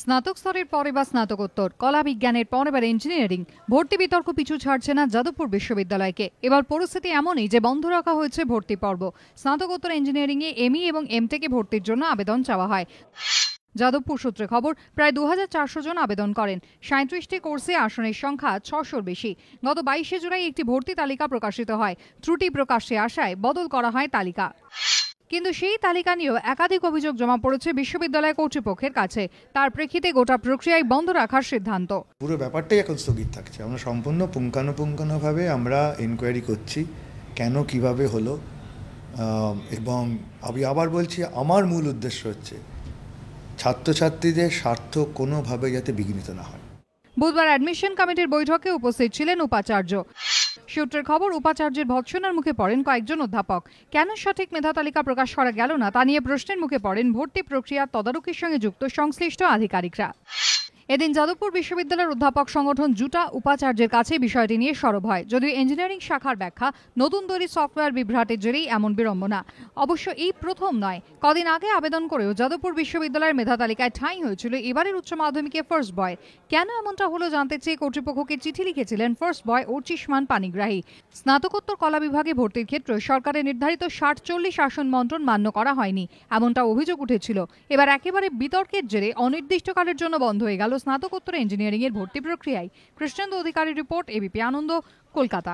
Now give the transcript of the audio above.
স্নাতক স্তরের পরে বা স্নাতকোত্তর, কলা বিজ্ঞানের পর এবার ইঞ্জিনিয়ারিং ভর্তি বিতর্ক পিছু ছাড়ছে না যাদবপুর বিশ্ববিদ্যালয়কে। এবার পরিস্থিতি এমনই যে বন্ধ রাখা হয়েছে ভর্তি পর্ব। স্নাতকোত্তর ইঞ্জিনিয়ারিংয়ে এমই এবং এমটেকে ভর্তির জন্য আবেদন চাওয়া হয়। যাদবপুর সূত্রে খবর, প্রায় 2400 জন আবেদন করেন। 37টি কোর্সে আসনের সংখ্যা 600-র বেশি। গত 22শে জুলাই একটি ভর্তি তালিকা প্রকাশিত হয়। ত্রুটি প্রকাশ্যে আসায় বদল করা হয় তালিকা। কিন্তু সেই তালিকা নিয়েও একাধিক অভিযোগ জমা পড়েছে বিশ্ববিদ্যালয় কর্তৃপক্ষের কাছে। তার প্রেক্ষিতে গোটা প্রক্রিয়ায় বন্ধ রাখার সিদ্ধান্ত। পুরো ব্যাপারটাই এখন স্থগিত থাকছে। আমরা সম্পূর্ণ পুঙ্খানুপুঙ্খানুভাবে আমরা এনকোয়ারি করছি কেন কিভাবে হলো, এবং আমি আবার বলছি, আমার মূল উদ্দেশ্য হচ্ছে ছাত্রছাত্রীদের স্বার্থ কোনোভাবে যাতে বিঘ্নিত না হয়। বুধবার অ্যাডমিশন কমিটির বৈঠকে উপস্থিত ছিলেন উপাচার্য। সূত্রের খবর, উপাচার্যের ভৎসনার মুখে পড়েন কয়েকজন অধ্যাপক। কেন সঠিক মেধা তালিকা প্রকাশ করা গেল না তা নিয়ে প্রশ্নের মুখে পড়েন ভর্তি প্রক্রিয়ার তদারকির সঙ্গে যুক্ত সংশ্লিষ্ট আধিকারিকরা। এদিন যাদবপুর বিশ্ববিদ্যালয়ের অধ্যাপক সংগঠন জুটা উপাচার্যের কাছে বিষয়টি নিয়ে সরব হয়। যদিও ইঞ্জিনিয়ারিং শাখার ব্যাখ্যা, নতুন তৈরি সফটওয়্যার বিভ্রাটের জেরেই এমন বিড়ম্বনা। অবশ্য এই প্রথম নয়, কদিন আগে আবেদন করেও যাদবপুর বিশ্ববিদ্যালয়ের মেধা তালিকায় ঠাঁই হয়েছিল এবারের উচ্চ মাধ্যমিকে ফার্স্ট বয়। কেন এমনটা হলো জানতে চেয়ে কর্তৃপক্ষকে চিঠি লিখেছিলেন ফার্স্ট বয় অর্চিষ্মান পানিগ্রাহী। স্নাতকোত্তর কলা বিভাগে ভর্তির ক্ষেত্রে সরকারের নির্ধারিত 60-40 আসন বণ্টন মান্য করা হয়নি, এমনটা অভিযোগ উঠেছিল। এবার একেবারে বিতর্কের জেরে অনির্দিষ্টকালের জন্য বন্ধ হয়ে গেল স্নাতকোত্তর ইঞ্জিনিয়ারিং এর ভর্তি প্রক্রিয়ায়। কৃষ্ণেন্দু অধিকারীর রিপোর্ট, এবিপি আনন্দ, কলকাতা।